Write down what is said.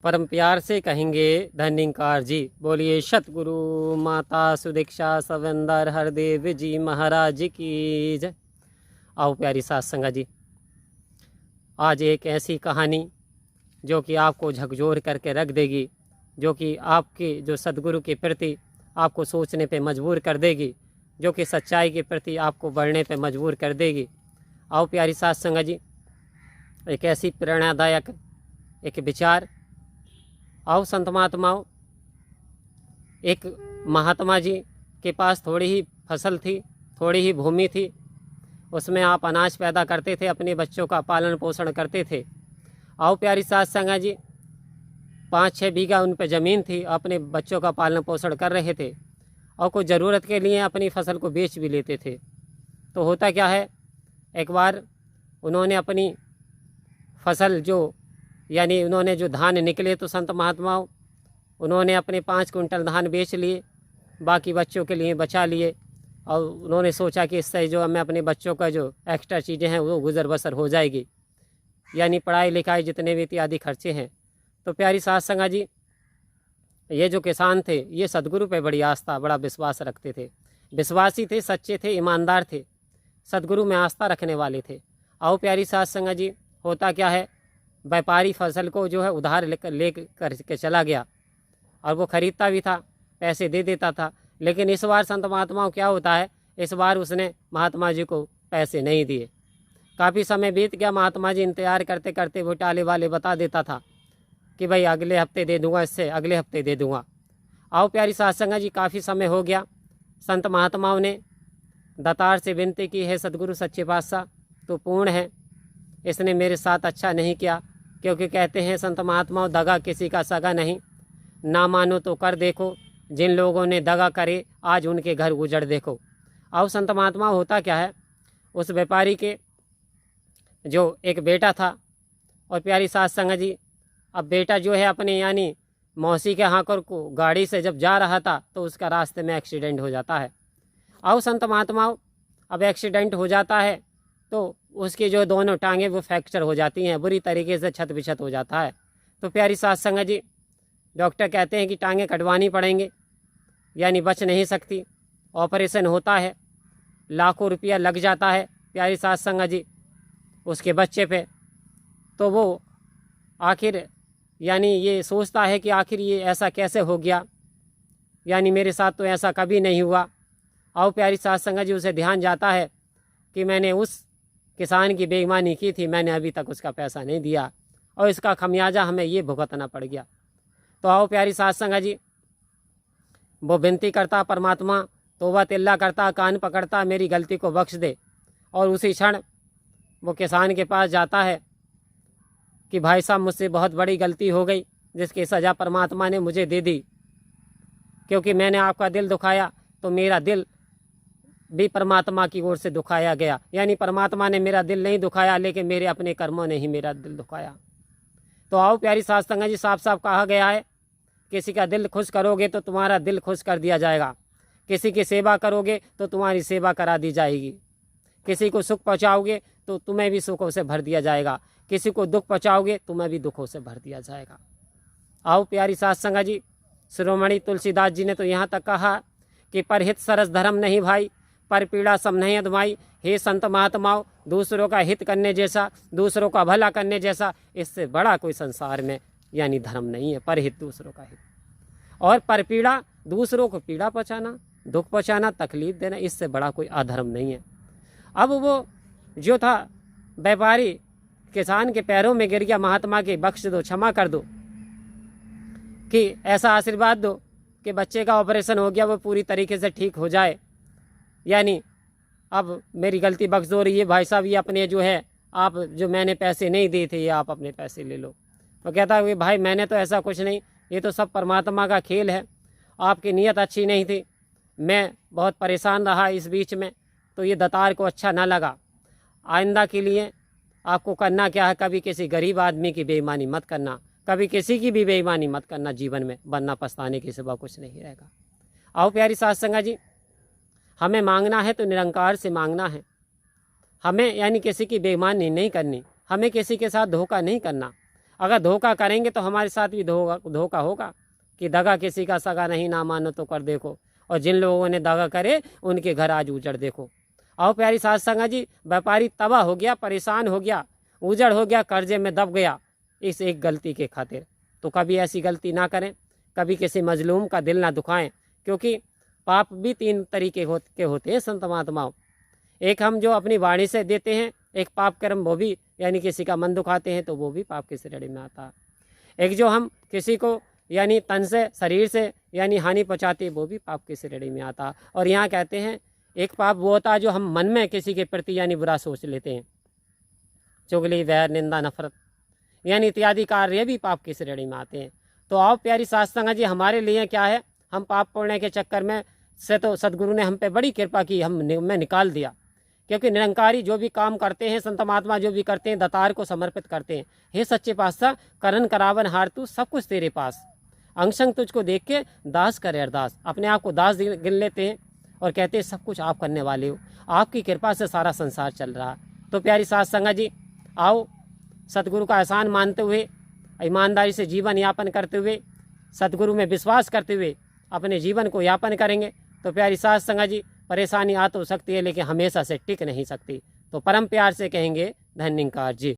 परम प्यार से कहेंगे धन्यकार जी। बोलिए सतगुरु माता सुदीक्षा सविंदर हरदेव जी महाराज की जय। आओ प्यारी सात संगा जी, आज एक ऐसी कहानी जो कि आपको झकझोर करके रख देगी, जो कि आपके जो सदगुरु के प्रति आपको सोचने पे मजबूर कर देगी, जो कि सच्चाई के प्रति आपको बढ़ने पे मजबूर कर देगी। आओ प्यारी सात संगा जी, एक ऐसी प्रेरणादायक एक विचार। आओ संत महात्माओं, एक महात्मा जी के पास थोड़ी ही फसल थी, थोड़ी ही भूमि थी, उसमें आप अनाज पैदा करते थे, अपने बच्चों का पालन पोषण करते थे। आओ प्यारी सात संगा जी, 5-6 बीघा उन पर ज़मीन थी, अपने बच्चों का पालन पोषण कर रहे थे और कुछ ज़रूरत के लिए अपनी फसल को बेच भी लेते थे। तो होता क्या है, एक बार उन्होंने अपनी फसल यानी उन्होंने जो धान निकले तो संत महात्माओं उन्होंने अपने 5 कुंटल धान बेच लिए, बाकी बच्चों के लिए बचा लिए और उन्होंने सोचा कि इससे जो मैं अपने बच्चों का जो एक्स्ट्रा चीज़ें हैं वो गुजर बसर हो जाएगी, यानी पढ़ाई लिखाई जितने भी इत्यादि खर्चे हैं। तो प्यारी सात संगा जी, ये जो किसान थे ये सदगुरु पे बड़ी आस्था बड़ा विश्वास रखते थे, विश्वासी थे, सच्चे थे, ईमानदार थे, सदगुरु में आस्था रखने वाले थे। आओ प्यारी सात संगा जी, होता क्या है, व्यापारी फसल को जो है उधार ले करके चला गया और वो ख़रीदता भी था, पैसे दे देता था। लेकिन इस बार संत महात्माओं क्या होता है, इस बार उसने महात्मा जी को पैसे नहीं दिए। काफ़ी समय बीत गया, महात्मा जी इंतज़ार करते करते वो टाले वाले बता देता था कि भाई अगले हफ्ते दे दूंगा, इससे अगले हफ्ते दे दूंगा। आओ प्यारी सात संगा जी, काफ़ी समय हो गया, संत महात्माओं ने दातार से विनती की है, सदगुरु सच्चे पातशाह तो पूर्ण है, इसने मेरे साथ अच्छा नहीं किया, क्योंकि कहते हैं संत महात्माओं दगा किसी का सगा नहीं, ना मानो तो कर देखो, जिन लोगों ने दगा करे आज उनके घर उजड़ देखो। आओ संत महात्मा, होता क्या है, उस व्यापारी के जो एक बेटा था और प्यारी सात संगत जी, अब बेटा जो है अपने यानी मौसी के हाकर को गाड़ी से जब जा रहा था तो उसका रास्ते में एक्सीडेंट हो जाता है। आओ संत महात्माओं, अब एक्सीडेंट हो जाता है तो उसकी जो दोनों टांगें वो फ्रैक्चर हो जाती हैं, बुरी तरीके से छत बिछत हो जाता है। तो प्यारी सात संगत जी, डॉक्टर कहते हैं कि टांगें कटवानी पड़ेंगे, यानी बच नहीं सकती, ऑपरेशन होता है, लाखों रुपया लग जाता है प्यारी सात संगत जी उसके बच्चे पे। तो वो आखिर यानी ये सोचता है कि आखिर ये ऐसा कैसे हो गया, यानी मेरे साथ तो ऐसा कभी नहीं हुआ। आओ प्यारी सात संगत जी, उसे ध्यान जाता है कि मैंने उस किसान की बेईमानी की थी, मैंने अभी तक उसका पैसा नहीं दिया और इसका खमियाजा हमें ये भुगतना पड़ गया। तो आओ प्यारी सात संगत जी, वो विनती करता परमात्मा, तौबा तिल्ला करता, कान पकड़ता, मेरी गलती को बख्श दे। और उसी क्षण वो किसान के पास जाता है कि भाई साहब मुझसे बहुत बड़ी गलती हो गई, जिसकी सज़ा परमात्मा ने मुझे दे दी, क्योंकि मैंने आपका दिल दुखाया तो मेरा दिल भी परमात्मा की ओर से दुखाया गया, यानी परमात्मा ने मेरा दिल नहीं दुखाया लेकिन मेरे अपने कर्मों ने ही मेरा दिल दुखाया। तो आओ प्यारी सात संगत जी, साफ साफ कहा गया है, किसी का दिल खुश करोगे तो तुम्हारा दिल खुश कर दिया जाएगा, किसी की सेवा करोगे तो तुम्हारी सेवा करा दी जाएगी, किसी को सुख पहुँचाओगे तो तुम्हें भी सुखों से भर दिया जाएगा, किसी को दुख पहुँचाओगे तुम्हें भी दुखों से भर दिया जाएगा। आओ प्यारी सात संगत जी, शिरोमणि तुलसीदास जी ने तो यहाँ तक कहा कि परहित सरस धर्म नहीं भाई, पर पीड़ा सम नहीं अधमाई। हे संत महात्माओं, दूसरों का हित करने जैसा, दूसरों का भला करने जैसा, इससे बड़ा कोई संसार में यानी धर्म नहीं है। परहित दूसरों का हित और पर पीड़ा, दूसरों को पीड़ा पहुँचाना, दुख पहुँचाना, तकलीफ देना, इससे बड़ा कोई अधर्म नहीं है। अब वो जो था व्यापारी किसान के पैरों में गिर गया, महात्मा के बख्श दो, क्षमा कर दो, कि ऐसा आशीर्वाद दो कि बच्चे का ऑपरेशन हो गया वो पूरी तरीके से ठीक हो जाए, यानी अब मेरी गलती बख्श दो रही है भाई साहब, ये अपने जो है आप जो मैंने पैसे नहीं दिए थे ये आप अपने पैसे ले लो। तो कहता है भाई मैंने तो ऐसा कुछ नहीं, ये तो सब परमात्मा का खेल है, आपकी नीयत अच्छी नहीं थी, मैं बहुत परेशान रहा इस बीच में, तो ये दातार को अच्छा ना लगा। आइंदा के लिए आपको करना क्या है, कभी किसी गरीब आदमी की बेईमानी मत करना, कभी किसी की भी बेईमानी मत करना जीवन में, वरना पछताने के सिवा कुछ नहीं रहेगा। आओ प्यारी सात संगत जी, हमें मांगना है तो निरंकार से मांगना है, हमें यानी किसी की बेईमानी नहीं करनी, हमें किसी के साथ धोखा नहीं करना। अगर धोखा करेंगे तो हमारे साथ भी धोखा होगा कि दगा किसी का सगा नहीं, ना मानो तो कर देखो। और जिन लोगों ने दगा करे उनके घर आज उजड़ देखो। आओ प्यारी साथ संगत जी, व्यापारी तबाह हो गया, परेशान हो गया, उजड़ हो गया, कर्जे में दब गया इस एक गलती के खातिर। तो कभी ऐसी गलती ना करें, कभी किसी मजलूम का दिल ना दुखाएं, क्योंकि पाप भी 3 तरीके के होते हैं संत महात्माओं। एक हम जो अपनी वाणी से देते हैं, एक पाप कर्म वो भी यानी किसी का मन दुखाते हैं तो वो भी पाप की श्रेणी में आता है। एक जो हम किसी को यानी तन से शरीर से यानी हानि पहुँचाते वो भी पाप की श्रेणी में आता। और यहाँ कहते हैं एक पाप वो होता है जो हम मन में किसी के प्रति यानी बुरा सोच लेते हैं, चुगली, वैर, निंदा, नफरत यानी इत्यादि कार्य भी पाप की श्रेणी में आते हैं। तो आओ प्यारी साथ संगत जी, हमारे लिए क्या है, हम पाप पुण्य के चक्कर में से तो सदगुरु ने हम पे बड़ी कृपा की, मैं निकाल दिया। क्योंकि निरंकारी जो भी काम करते हैं, संत महात्मा जो भी करते हैं, दातार को समर्पित करते हैं। हे सच्चे पातशाह, करन करावन हार तू, सब कुछ तेरे पास, अंग संग तुझको देख के दास करे अरदास। अपने आप को दास गिन लेते हैं और कहते हैं सब कुछ आप करने वाले हो, आपकी कृपा से सारा संसार चल रहा है। तो प्यारी साथ संगत जी, आओ सतगुरु का एहसान मानते हुए, ईमानदारी से जीवन यापन करते हुए, सतगुरु में विश्वास करते हुए अपने जीवन को यापन करेंगे तो प्यारी साथ संगत जी, परेशानी आ तो सकती है लेकिन हमेशा से टिक नहीं सकती। तो परम प्यार से कहेंगे धन्यवाद जी।